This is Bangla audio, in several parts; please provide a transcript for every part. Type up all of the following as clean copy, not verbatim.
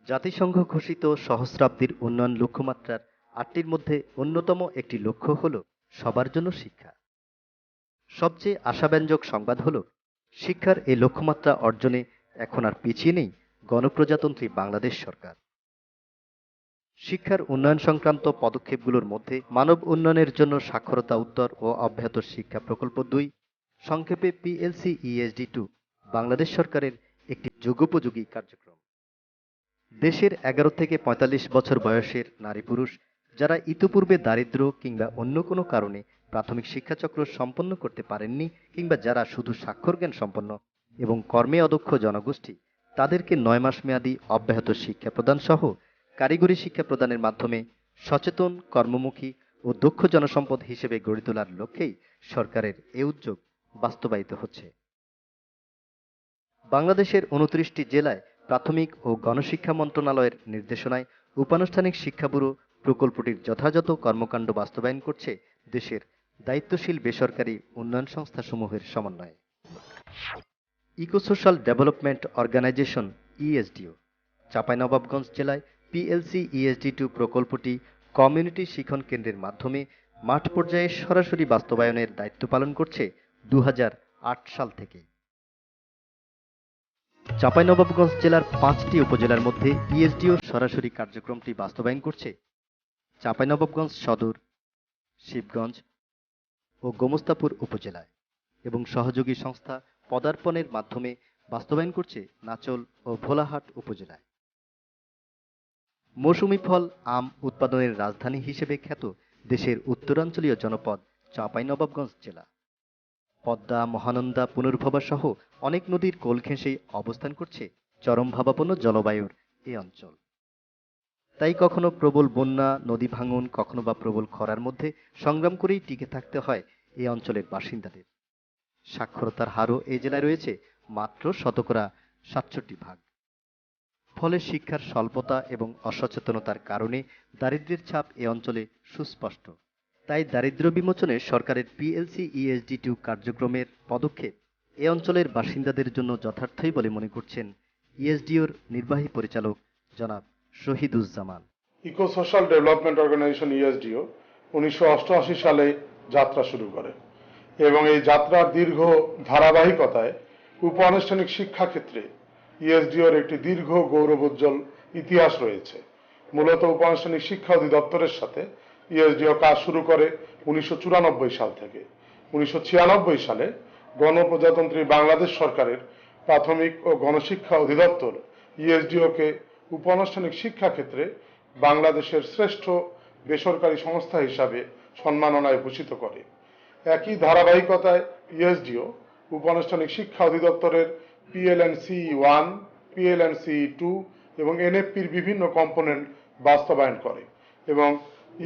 জাতিসংঘ ঘোষিত সহস্রাব্দীর উন্নয়ন লক্ষ্যমাত্রার ৮টির মধ্যে অন্যতম একটি লক্ষ্য হল সবার জন্য শিক্ষা। সবচেয়ে আশাব্যঞ্জক সংবাদ হল শিক্ষার এই লক্ষ্যমাত্রা অর্জনে এখন আর পিছিয়ে নেই গণপ্রজাতন্ত্রী বাংলাদেশ সরকার। শিক্ষার উন্নয়ন সংক্রান্ত পদক্ষেপগুলোর মধ্যে মানব উন্নয়নের জন্য সাক্ষরতা উত্তর ও অব্যাহত শিক্ষা প্রকল্প ২, সংক্ষেপে PLC-ESD2, বাংলাদেশ সরকারের একটি যুগোপযোগী কার্যক্রম। দেশের ১১ থেকে ৪৫ বছর বয়সের নারী পুরুষ যারা ইতিপূর্বে দারিদ্র্য কিংবা অন্য কোনো কারণে প্রাথমিক শিক্ষাচক্র সম্পন্ন করতে পারেননি কিংবা যারা শুধু স্বাক্ষরজ্ঞান সম্পন্ন এবং কর্মে অদক্ষ জনগোষ্ঠী, তাদেরকে ৯ মাস মেয়াদী অব্যাহত শিক্ষা প্রদান সহ কারিগরি শিক্ষা প্রদানের মাধ্যমে সচেতন, কর্মমুখী ও দক্ষ জনসম্পদ হিসেবে গড়ে তোলার লক্ষ্যেই সরকারের এ উদ্যোগ বাস্তবায়িত হচ্ছে। বাংলাদেশের ২৯টি জেলায় প্রাথমিক ও গণশিক্ষা মন্ত্রণালয়ের নির্দেশনায় উপানুষ্ঠানিক শিক্ষা ব্যুরো প্রকল্পটির যথাযথ কর্মকাণ্ড বাস্তবায়ন করছে দেশের দায়িত্বশীল বেসরকারি উন্নয়ন সংস্থাসমূহের সমন্বয়ে। ইকোসোশ্যাল ডেভেলপমেন্ট অর্গানাইজেশন (ESDO) চাঁপাইনবাবগঞ্জ জেলায় PLC-ESD2 প্রকল্পটি কমিউনিটি শিক্ষণ কেন্দ্রের মাধ্যমে মাঠ পর্যায়ে সরাসরি বাস্তবায়নের দায়িত্ব পালন করছে ২০০৮ সাল থেকে। চাঁপাইনবাবগঞ্জ জেলার ৫টি উপজেলার মধ্যে ESDO সরাসরি কার্যক্রমটি বাস্তবায়ন করছে চাঁপাইনবাবগঞ্জ সদর, শিবগঞ্জ ও গোমস্তাপুর উপজেলায় এবং সহযোগী সংস্থা পদার্পণের মাধ্যমে বাস্তবায়ন করছে নাচল ও ভোলাহাট উপজেলায়। মৌসুমী ফল আম উৎপাদনের রাজধানী হিসেবে খ্যাত দেশের উত্তরাঞ্চলীয় জনপদ চাঁপাইনবাবগঞ্জ জেলা। পদ্মা, মহানন্দা, পুনর্ভবা সহ অনেক নদীর কোল ঘেঁষে অবস্থান করছে চরমভাবাপন্ন জলবায়ুর এ অঞ্চল। তাই কখনো প্রবল বন্যা, নদী ভাঙন, কখনো বা প্রবল খরার মধ্যে সংগ্রাম করেই টিকে থাকতে হয় এ অঞ্চলের বাসিন্দাদের। সাক্ষরতার হারও এই জেলায় রয়েছে মাত্র ৬৭%। ফলে শিক্ষার স্বল্পতা এবং অসচেতনতার কারণে দারিদ্র্যের ছাপ এ অঞ্চলে সুস্পষ্ট। তাই দারিদ্র্য বিমোচনে সরকারের PLC-ESD2 কার্যক্রমের পদক্ষেপ এ অঞ্চলের বাসিন্দাদের জন্য যথার্থই বলে মনে করছেন ESDOর নির্বাহী পরিচালক জনাব শহীদুজ্জামান। ইকোসোশ্যাল ডেভেলপমেন্ট অর্গানাইজেশন ESDO ১৯৮৮ সালে যাত্রা শুরু করে এবং এই যাত্রার দীর্ঘ ধারাবাহিকতায় উপ-আনুষ্ঠানিক শিক্ষা ক্ষেত্রে ESDOর একটি দীর্ঘ গৌরবোজ্জ্বল ইতিহাস রয়েছে। মূলত উপ-আনুষ্ঠানিক শিক্ষা অধিদপ্তরের সাথে ESDO কাজ শুরু করে ১৯৯৪ সাল থেকে। ১৯৯৬ সালে গণপ্রজাতন্ত্রী বাংলাদেশ সরকারের প্রাথমিক ও গণশিক্ষা অধিদপ্তর ESDOকে উপ-আনুষ্ঠানিক শিক্ষা ক্ষেত্রে বাংলাদেশের শ্রেষ্ঠ বেসরকারি সংস্থা হিসাবে সম্মাননায় ভূষিত করে। একই ধারাবাহিকতায় ESDO উপ-আনুষ্ঠানিক শিক্ষা অধিদপ্তরের PLNCE1, PLNCE2 এবং NFP'র বিভিন্ন কম্পোনেন্ট বাস্তবায়ন করে এবং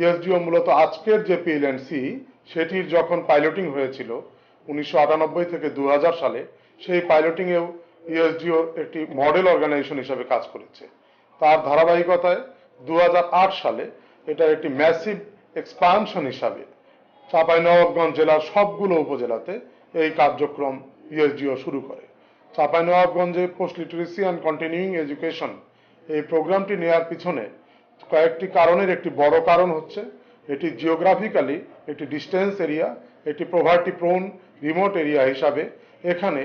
ESDO মূলত আজকের যে PLNCE সেটির যখন পাইলটিং হয়েছিল ১৯৯৮ থেকে ২০০০ সালে, সেই পাইলটিংয়েও ESDO একটি মডেল অর্গানাইজেশন হিসেবে কাজ করেছে। তার ধারাবাহিকতায় ২০০৮ সালে এটা একটি ম্যাসিভ এক্সপানশন হিসাবে চাঁপাইনবাবগঞ্জ জেলার সবগুলো উপজেলাতে এই কার্যক্রম ESDO শুরু করে। চাঁপাইনবাবগঞ্জে post literacy and continuing education এই প্রোগ্রামটি নেওয়ার পিছনে কয়েকটি কারণের একটি বড় কারণ হচ্ছে এটি জিওগ্রাফিক্যালি একটি ডিস্টেন্স এরিয়া, একটি পভার্টি প্রোন রিমোট এরিয়া হিসাবে এখানে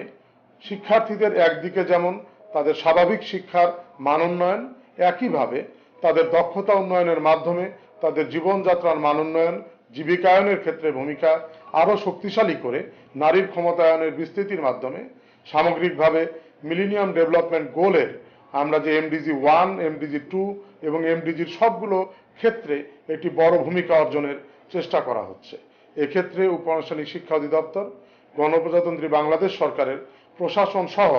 শিক্ষার্থীদের একদিকে যেমন তাদের স্বাভাবিক শিক্ষার মান উন্নয়ন, একইভাবে তাদের দক্ষতা উন্নয়নের মাধ্যমে তাদের জীবনযাত্রার মান উন্নয়ন, জীবিকায়নের ক্ষেত্রে ভূমিকা আরও শক্তিশালী করে নারীর ক্ষমতায়নের বিস্তৃতির মাধ্যমে সামগ্রিকভাবে মিলেনিয়াম ডেভেলপমেন্ট গোলের আমরা যে MDG 1, MDG 2 এবং MDGর সবগুলো ক্ষেত্রে একটি বড় ভূমিকা অর্জনের চেষ্টা করা হচ্ছে। এক্ষেত্রে উপ-আনুষ্ঠানিক শিক্ষা অধিদপ্তর, গণপ্রজাতন্ত্রী বাংলাদেশ সরকারের প্রশাসন সহ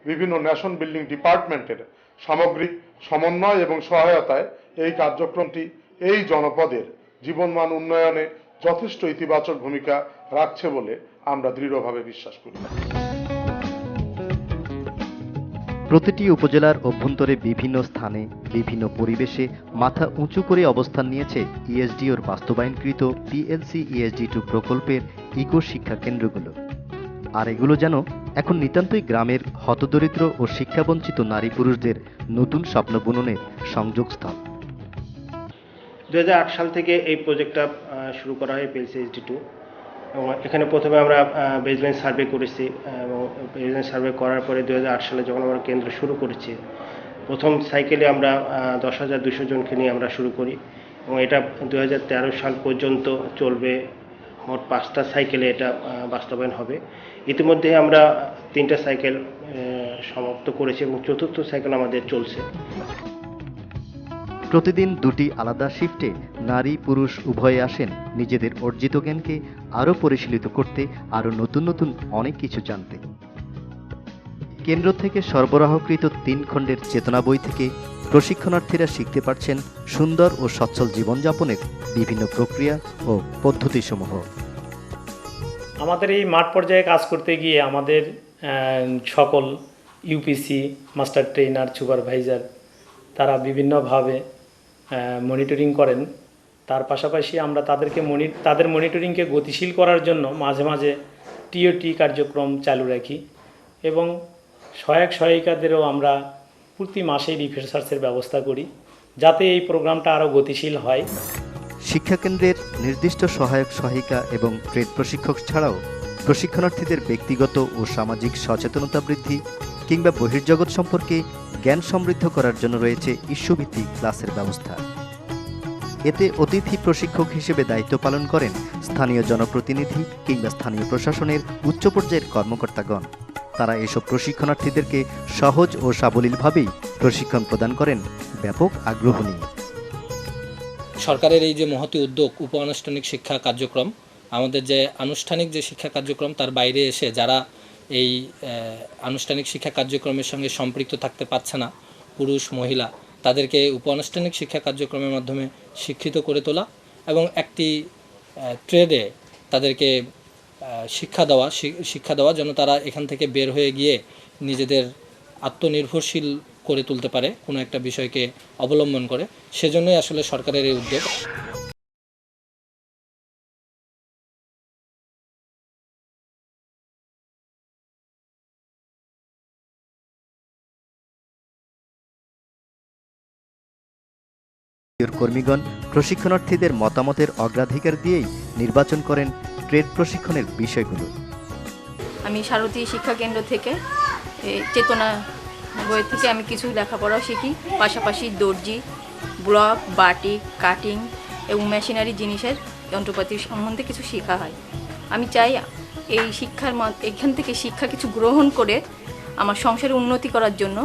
বিভিন্ন ন্যাশন বিল্ডিং ডিপার্টমেন্টের সামগ্রিক সমন্বয় এবং সহায়তায় এই কার্যক্রমটি এই জনপদের জীবনমান উন্নয়নে যথেষ্ট ইতিবাচক ভূমিকা রাখছে বলে আমরা দৃঢ়ভাবে বিশ্বাস করি। প্রতিটি উপজেলার অভ্যন্তরে বিভিন্ন স্থানে বিভিন্ন পরিবেশে মাথা উঁচু করে অবস্থান নিয়েছে ESDOর বাস্তবায়নকৃত PLC-ESD2 প্রকল্পের ইকো শিক্ষা কেন্দ্রগুলো। আর এগুলো যেন এখন নিতান্তই গ্রামের হতদরিদ্র ও শিক্ষাবঞ্চিত নারী পুরুষদের নতুন স্বপ্ন বুননের সংযোগস্থল। 2008 সাল থেকে এই প্রজেক্টটা শুরু করা হয় PLCSD2 এবং এখানে প্রথমে আমরা বেসলাইন সার্ভে করেছি এবং বেসলাইন সার্ভে করার পরে 2008 সালে যখন আমরা কেন্দ্র শুরু করেছি, প্রথম সাইকেলে আমরা 10,200 জনকে নিয়ে আমরা শুরু করি এবং এটা 2013 সাল পর্যন্ত চলবে। মোট 5টা সাইকেলে এটা বাস্তবায়ন হবে। ইতিমধ্যে আমরা 3টা সাইকেল সমাপ্ত করেছি এবং 4র্থ সাইকেল আমাদের চলছে। প্রতিদিন 2টি আলাদা শিফটে নারী পুরুষ উভয়ে আসেন নিজেদের অর্জিত জ্ঞানকে আরও পরিশীলিত করতে, আরও নতুন নতুন অনেক কিছু জানতে। কেন্দ্র থেকে সরবরাহকৃত 3 খণ্ডের চেতনা বই থেকে প্রশিক্ষণার্থীরা শিখতে পারছেন সুন্দর ও সচ্ছল জীবনযাপনের বিভিন্ন প্রক্রিয়া ও পদ্ধতিসমূহ। আমাদের এই মাঠ পর্যায়ে কাজ করতে গিয়ে আমাদের সকল ইউপিসি, মাস্টার ট্রেনার, সুপারভাইজার তারা বিভিন্নভাবে মনিটরিং করেন। তার পাশাপাশি আমরা তাদের মনিটরিংকে গতিশীল করার জন্য মাঝে মাঝে টিওটি কার্যক্রম চালু রাখি এবং সহায়িকাদেরও আমরা প্রতি মাসেই রিফ্রেশার্সের ব্যবস্থা করি যাতে এই প্রোগ্রামটা আরও গতিশীল হয়। শিক্ষাকেন্দ্রের নির্দিষ্ট সহায়িকা এবং ট্রেড প্রশিক্ষক ছাড়াও প্রশিক্ষণার্থীদের ব্যক্তিগত ও সামাজিক সচেতনতা বৃদ্ধি কিংবা বহির্জগৎ সম্পর্কে জ্ঞান সমৃদ্ধ করার জন্য রয়েছে ইস্যুভিত্তিক ক্লাসের ব্যবস্থা। এতে অতিথি প্রশিক্ষক হিসেবে দায়িত্ব পালন করেন স্থানীয় জনপ্রতিনিধি কিংবা স্থানীয় প্রশাসনের উচ্চ পর্যায়ের কর্মকর্তাগণ। তারা এসব প্রশিক্ষণার্থীদেরকে সহজ ও সাবলীলভাবেই প্রশিক্ষণ প্রদান করেন ব্যাপক আগ্রহ নিয়ে। সরকারের এই যে মহতী উদ্যোগ উপ আনুষ্ঠানিক শিক্ষা কার্যক্রম, আমাদের যে আনুষ্ঠানিক যে শিক্ষা কার্যক্রম তার বাইরে এসে যারা এই আনুষ্ঠানিক শিক্ষা কার্যক্রমের সঙ্গে সম্পৃক্ত থাকতে পারছে না, পুরুষ মহিলা, তাদেরকে উপ আনুষ্ঠানিক শিক্ষা কার্যক্রমের মাধ্যমে শিক্ষিত করে তোলা এবং একটি ট্রেডে তাদেরকে শিক্ষা দেওয়া যেন তারা এখান থেকে বের হয়ে গিয়ে নিজেদের আত্মনির্ভরশীল করে তুলতে পারে কোনো একটা বিষয়কে অবলম্বন করে। সেজন্যই আসলে সরকারের এই উদ্যোগ। কর্মীগণ প্রশিক্ষণার্থীদের মতামতের অগ্রাধিকার দিয়েই নির্বাচন করেন ট্রেড প্রশিক্ষণের বিষয়গুলো। আমি সারথী শিক্ষা কেন্দ্র থেকে চেতনা বই থেকে আমি কিছু লেখাপড়াও শিখি, পাশাপাশি দর্জি, ব্লক, বাটিক, কাটিং এবং মেশিনারি জিনিসের যন্ত্রপাতি সম্বন্ধে কিছু শেখা হয়। আমি চাই এই এখান থেকে শিক্ষা কিছু গ্রহণ করে আমার সংসারে উন্নতি করার জন্য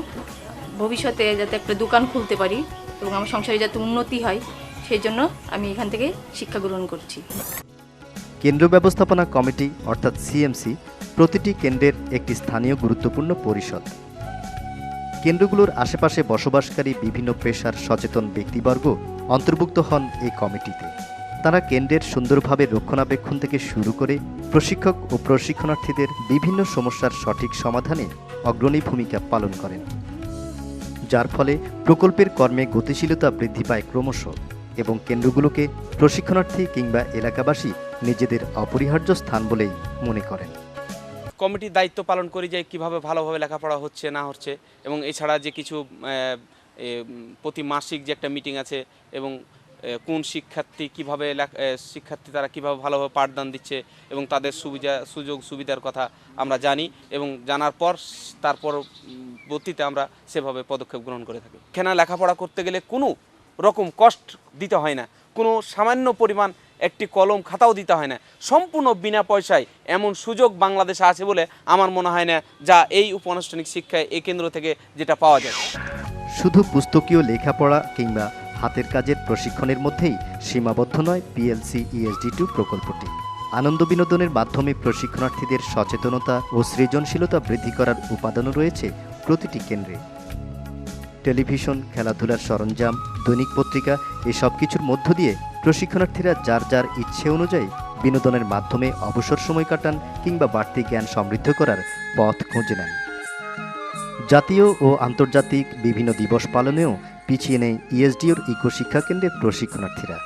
ভবিষ্যতে যাতে একটা দোকান খুলতে পারি এবং আমার সংসারে যাতে উন্নতি হয়, সেই জন্য আমি এখান থেকে শিক্ষা গ্রহণ করছি। কেন্দ্র ব্যবস্থাপনা কমিটি অর্থাৎ সিএমসি প্রতিটি কেন্দ্রের একটি স্থানীয় গুরুত্বপূর্ণ পরিষদ। কেন্দ্রগুলোর আশেপাশে বসবাসকারী বিভিন্ন পেশার সচেতন ব্যক্তিবর্গ অন্তর্ভুক্ত হন এই কমিটিতে। তারা কেন্দ্রের সুন্দরভাবে রক্ষণাবেক্ষণ থেকে শুরু করে প্রশিক্ষক ও প্রশিক্ষণার্থীদের বিভিন্ন সমস্যার সঠিক সমাধানে অগ্রণী ভূমিকা পালন করেন, যার ফলে প্রকল্পের কর্মে গতিশীলতা বৃদ্ধি পায় ক্রমশ এবং কেন্দ্রগুলোকে প্রশিক্ষণার্থী কিংবা এলাকাবাসী নিজেদের অপরিহার্য স্থান বলেই মনে করেন। কমিটির দায়িত্ব পালন করি যে কীভাবে ভালোভাবে লেখাপড়া হচ্ছে না হচ্ছে এবং এছাড়া যে কিছু প্রতি মাসিক যে একটা মিটিং আছে এবং কোন শিক্ষার্থী তারা কীভাবে ভালোভাবে পাঠদান দিচ্ছে এবং তাদের সুযোগ সুবিধার কথা আমরা জানি এবং জানার পর তারপর পরবর্তীতে আমরা সেভাবে পদক্ষেপ গ্রহণ করে থাকি। এখানে লেখাপড়া করতে গেলে কোনো রকম কষ্ট দিতে হয় না, কোনো সামান্য পরিমাণ একটি কলম খাতাও দিতে হয় না, সম্পূর্ণ বিনা পয়সায় এমন সুযোগ বাংলাদেশে আছে বলে আমার মনে হয় না যা এই উপ-আনুষ্ঠানিক শিক্ষায় এই কেন্দ্র থেকে যেটা পাওয়া যায়। শুধু পুস্তকীয় লেখাপড়া কিংবা হাতের কাজের প্রশিক্ষণের মধ্যেই সীমাবদ্ধ নয় PLCESD2 প্রকল্পটি। আনন্দ বিনোদনের মাধ্যমে প্রশিক্ষণার্থীদের সচেতনতা ও সৃজনশীলতা বৃদ্ধি করার উপাদানও রয়েছে প্রতিটি কেন্দ্রে। টেলিভিশন, খেলাধুলার সরঞ্জাম, দৈনিক পত্রিকা এসব কিছুর মধ্য দিয়ে প্রশিক্ষণার্থীরা যার যার ইচ্ছে অনুযায়ী বিনোদনের মাধ্যমে অবসর সময় কাটান কিংবা বাড়তি জ্ঞান সমৃদ্ধ করার পথ খুঁজে নেন। জাতীয় ও আন্তর্জাতিক বিভিন্ন দিবস পালনেও পিছিয়ে নেই ESDOর ইকো শিক্ষা কেন্দ্রের প্রশিক্ষণার্থীরা।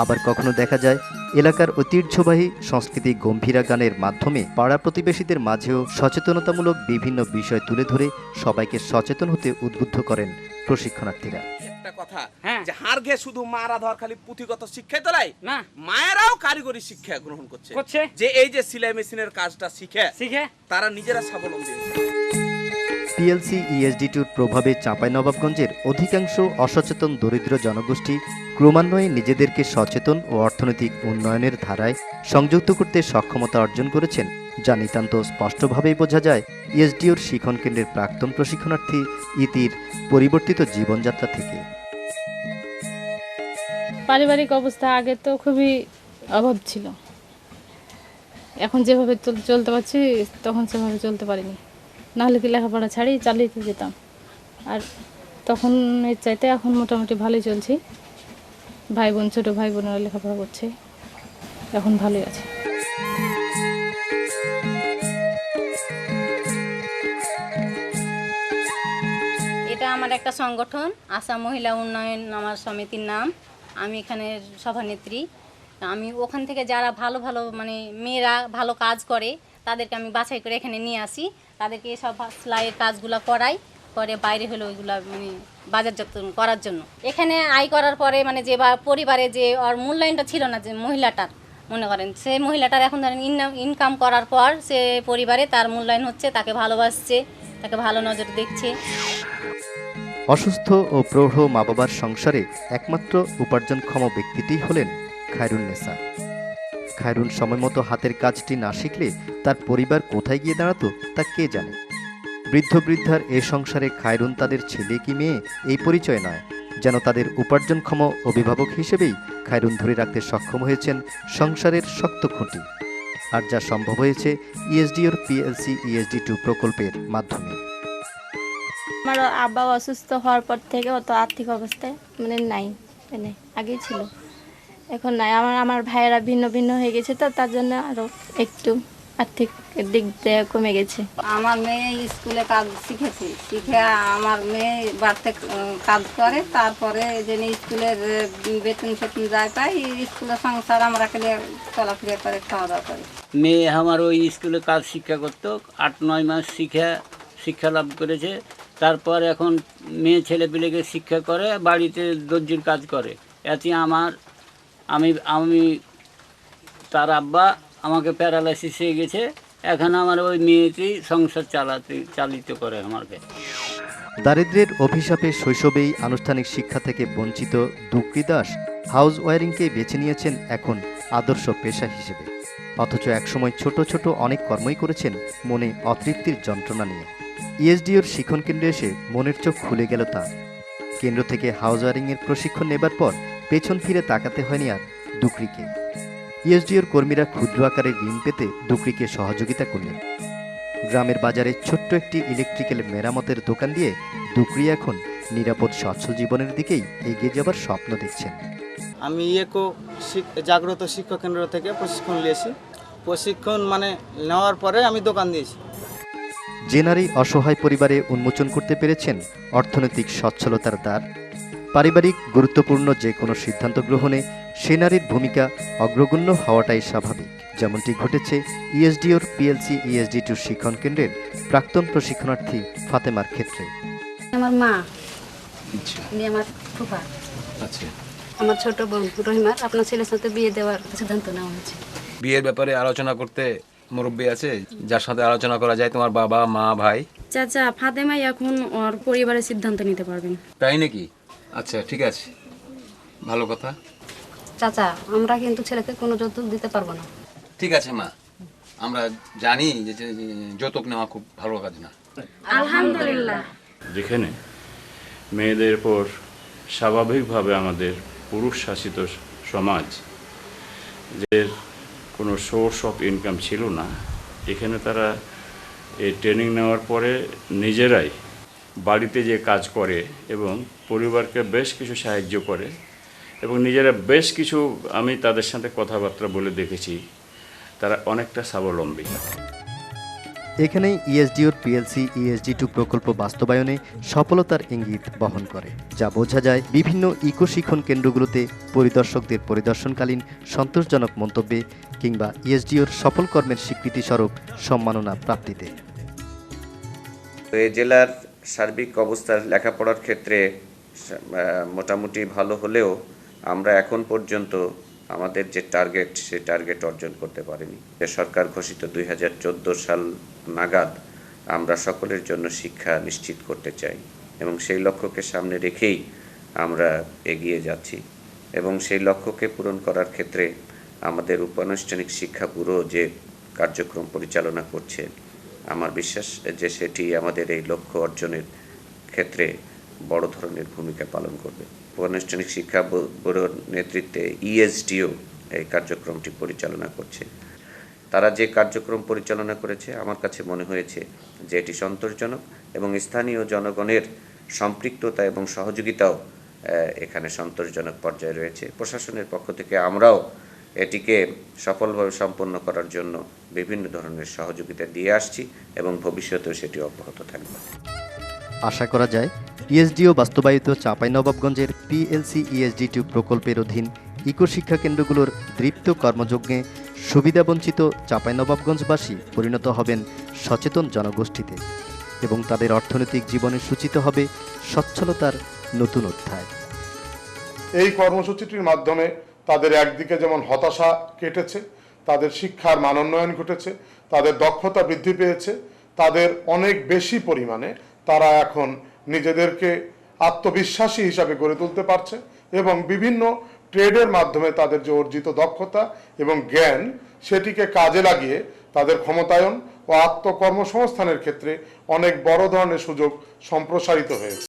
আবার কখনো দেখা যায় এলাকার ঐতিহ্যবাহী সংস্কৃতি গম্ভীরা গানের মাধ্যমে পাড়া প্রতিবেশীদের মাঝেও সচেতনতামূলক বিভিন্ন বিষয় তুলে ধরে সবাইকে সচেতন হতে উদ্বুদ্ধ করেন প্রশিক্ষণার্থীরা। একটা কথা হ্যাঁ। যে হার ঘে শুধু মারা ধর খালি পুঁথিগত শিক্ষাই তোলাই না, মায়েরাও কারিগরি শিক্ষা গ্রহণ করছে, করছে। যে এই যে সেলাই মেশিনের কাজটা শিখে শিখে তারা নিজেরা স্বাবলম্বী হচ্ছে। পিএলসি ইএসডি2-র প্রভাবে চাঁপাইনবাবগঞ্জের অধিকাংশ অসচেতন দরিদ্র জনগোষ্ঠী ক্রমান্বয়ে নিজেদেরকে সচেতন ও অর্থনৈতিক উন্নয়নের ধারায় সংযুক্ত করতে সক্ষমতা অর্জন করেছেন, যা নিতান্ত স্পষ্টভাবেই বোঝা যায় ইএসডিওর শিখন কেন্দ্রের প্রাক্তন প্রশিক্ষণার্থী ইতির পরিবর্তিত জীবনযাত্রা থেকে। পারিবারিক অবস্থা আগে তো খুবই অভাব ছিল, এখন যেভাবে চলতে পারছি তখন সেভাবে চলতে পারিনি, নাহলে কি লেখাপড়া ছাড়ি চালিয়ে যেতাম। আর তখন এর চাইতে এখন মোটামুটি ভালোই চলছি, ভাই বোন ছোটো ভাই বোনেরা লেখাপড়া করছে, এখন ভালোই আছে। এটা আমার একটা সংগঠন, আসাম মহিলা উন্নয়ন আমার সমিতির নাম। আমি এখানে সভানেত্রী। আমি ওখান থেকে যারা ভালো ভালো মানে মেয়েরা ভালো কাজ করে তাদেরকে আমি বাছাই করে এখানে নিয়ে আসি, তাদেরকে সব সেলাইয়ের কাজগুলো করাই, করে বাইরে হলো ওইগুলো মানে বাজারজাত করার জন্য। এখানে আয় করার পরে মানে যে বা পরিবারে যে ওর মূল্যায়নটা ছিল না, যে মহিলাটার মনে করেন সেই মহিলাটার এখন ধরেন ইনকাম করার পর সে পরিবারে তার মূল্যায়ন হচ্ছে, তাকে ভালোবাসছে, তাকে ভালো নজর দেখছে। অসুস্থ ও প্রৌঢ় মা বাবার সংসারে একমাত্র উপার্জনক্ষম ব্যক্তিটিই হলেন খায়রুন্নেসা। খায়রুন সময়মতো হাতের কাজটি না শিখলে তার পরিবার কোথায় গিয়ে দাঁড়াতো তা কে জানে। বৃদ্ধ বৃদ্ধার এ সংসারে খায়রুন তাদের ছেলে কি মেয়ে এই পরিচয় নয়, যেন তাদের উপার্জনক্ষম অভিভাবক হিসেবেই খায়রুন ধরে রাখতে সক্ষম হয়েছেন সংসারের শক্ত খুঁটি, আর যা সম্ভব হয়েছে ইএসডিওর পিএলসি ইএসডি2 প্রকল্পের মাধ্যমে। আমার আব্বা অসুস্থ হওয়ার পর থেকে অত আর্থিক অবস্থায় মানে নাই, মানে আগেই ছিল, এখন নাই। আমার ভাইয়েরা ভিন্ন ভিন্ন হয়ে গেছে, তো তার জন্য আরও একটু আর্থিক দিক দিয়ে কমে গেছে। আমার মেয়ে স্কুলে কাজ শিখেছে, শিখে আমার মেয়ে বাড়িতে কাজ করে, তারপরে যে স্কুলের বেতন ফেতন যায় পাই, স্কুলের সংসার আমরা খেলে চলাফেরা করে, খাওয়া দাওয়া করে। মেয়ে আমার ওই স্কুলে কাজ শিক্ষা করতো, 8-9 মাস শিক্ষা লাভ করেছে। তারপর এখন মেয়ে ছেলে পেলেকে শিক্ষা করে, বাড়িতে দর্জির কাজ করে। এতে আমি তার আব্বা আমাকে প্যারালাইসিস হয়ে গেছে, এখন আমার ওই মেয়েকেই সংসার চালিত করে আমাকে। দারিদ্র্যের অভিশাপে শৈশবেই আনুষ্ঠানিক শিক্ষা থেকে বঞ্চিত দুকরি দাস হাউস ওয়ারিংকে বেছে নিয়েছেন এখন আদর্শ পেশা হিসেবে, অথচ একসময় ছোট ছোট অনেক কর্মই করেছেন মনে অতৃপ্তির যন্ত্রণা নিয়ে। ইএসডিওর শিখন কেন্দ্রে এসে মনের চোখ খুলে গেল তার। কেন্দ্র থেকে হাউস ওয়ারিংয়ের প্রশিক্ষণ নেবার পর পেছন ফিরে তাকাতে হয়নি আর দুকরিকে। ইএসডিওর কর্মীরা ক্ষুদ্র আকারে ঋণ পেতে দুকরিকে সহযোগিতা করলেন। গ্রামের বাজারে ছোট্ট একটি ইলেকট্রিক্যাল মেরামতের দোকান দিয়ে দুকরি এখন নিরাপদ সচ্ছল জীবনের দিকেই এগিয়ে যাবার স্বপ্ন দেখছেন। আমি জাগ্রত শিক্ষা কেন্দ্র থেকে প্রশিক্ষণ নিয়েছি। প্রশিক্ষণ মানে নেওয়ার পরে আমি দোকান দিয়েছি। যে নারী অসহায় পরিবারে উন্মোচন করতে পেরেছেন অর্থনৈতিক সচ্ছলতার দ্বার, পারিবারিক গুরুত্বপূর্ণ যে কোনো সিদ্ধান্ত গ্রহণে সে নারীর ভূমিকা অগ্রগণ্য হওয়াটাই স্বাভাবিক, যেমনটি ঘটেছে ইএসডিওর পিএলসি ইএসডি2 শিখন কেন্দ্রের প্রাক্তন প্রশিক্ষণার্থী ফাতেমার ক্ষেত্রে। আমার মা, আমার ফুফা, আমার ছোট বোন রহিমার আপনার ছেলের সাথে বিয়ে দেওয়ার সিদ্ধান্ত নেওয়া হয়েছে। বিয়ের ব্যাপারে আলোচনা করতে মুরব্বী আছে যার সাথে আলোচনা করা যায়, তোমার বাবা মা ভাই? চাচা, ফাতেমাই এখন ওর পরিবারের সিদ্ধান্ত নিতে পারবেন। তাই নাকি? আচ্ছা ঠিক আছে, ভালো কথা। চাচা, আমরা কিন্তু ছেলেকে কোনো যৌতুক দিতে পারবো না। ঠিক আছে মা, আমরা জানি যে যৌতুক নেওয়া খুব ভালো কাজ না। আলহামদুলিল্লাহ। যেখানে মেয়েদের পর স্বাভাবিকভাবে আমাদের পুরুষ শাসিত সমাজ যে কোনো সোর্স অফ ইনকাম ছিল না, এখানে তারা এই ট্রেনিং নেওয়ার পরে নিজেরাই বাড়িতে যে কাজ করে এবং পরিবারকে বেশ কিছু সাহায্য করে এবং নিজেরা বেশ কিছু, আমি তাদের সাথে কথাবার্তা বলে দেখেছি, তারা অনেকটা স্বাবলম্বী। এখানেই ইএসডিওর পিএলসি ESD2 প্রকল্প বাস্তবায়নে সফলতার ইঙ্গিত বহন করে, যা বোঝা যায় বিভিন্ন ইকো শিক্ষণ কেন্দ্রগুলোতে পরিদর্শকদের পরিদর্শনকালীন সন্তোষজনক মন্তব্যে কিংবা ইএসডিওর সফল কর্মের স্বীকৃতিস্বরূপ সম্মাননা প্রাপ্তিতে। এই জেলার সার্বিক অবস্থার লেখাপড়ার ক্ষেত্রে মোটামুটি ভালো হলেও আমরা এখন পর্যন্ত আমাদের যে টার্গেট সেই টার্গেট অর্জন করতে পারিনি। সরকার ঘোষিত 2014 সাল নাগাদ আমরা সকলের জন্য শিক্ষা নিশ্চিত করতে চাই এবং সেই লক্ষ্যকে সামনে রেখেই আমরা এগিয়ে যাচ্ছি এবং সেই লক্ষ্যকে পূরণ করার ক্ষেত্রে আমাদের উপানুষ্ঠানিক শিক্ষা ব্যুরো যে কার্যক্রম পরিচালনা করছে, আমার বিশ্বাস যে সেটি আমাদের এই লক্ষ্য অর্জনের ক্ষেত্রে বড় ধরনের ভূমিকা পালন করবে। উপানুষ্ঠানিক শিক্ষা ব্যুরোর নেতৃত্বে ESDO এই কার্যক্রমটি পরিচালনা করছে। তারা যে কার্যক্রম পরিচালনা করেছে আমার কাছে মনে হয়েছে যে এটি সন্তোষজনক এবং স্থানীয় জনগণের সম্পৃক্ততা এবং সহযোগিতাও এখানে সন্তোষজনক পর্যায়ে রয়েছে। প্রশাসনের পক্ষ থেকে আমরাও এটিকে সফলভাবে সম্পন্ন করার জন্য বিভিন্ন ধরনের সহযোগিতা দিয়ে আসছি এবং ভবিষ্যতেও সেটি অব্যাহত থাকবে। আশা করা যায় ইএসডিও বাস্তবায়িত চাঁপাইনবাবগঞ্জের পিএলসি ESD2 প্রকল্পের অধীন ইকো শিক্ষা কেন্দ্রগুলোর দৃপ্ত কর্মযজ্ঞে সুবিধাবঞ্চিত চাঁপাইনবাবগঞ্জবাসী পরিণত হবেন সচেতন জনগোষ্ঠীতে এবং তাদের অর্থনৈতিক জীবনে সূচিত হবে সচ্ছলতার নতুন অধ্যায়। এই কর্মসূচিটির মাধ্যমে তাদের একদিকে যেমন হতাশা কেটেছে, তাদের শিক্ষার মানোন্নয়ন ঘটেছে, তাদের দক্ষতা বৃদ্ধি পেয়েছে, তাদের অনেক বেশি পরিমাণে তারা এখন নিজেদেরকে আত্মবিশ্বাসী হিসাবে গড়ে তুলতে পারছে এবং বিভিন্ন ট্রেডের মাধ্যমে তাদের যে অর্জিত দক্ষতা এবং জ্ঞান সেটিকে কাজে লাগিয়ে তাদের ক্ষমতায়ন ও আত্মকর্মসংস্থানের ক্ষেত্রে অনেক বড় ধরনের সুযোগ সম্প্রসারিত হয়েছে।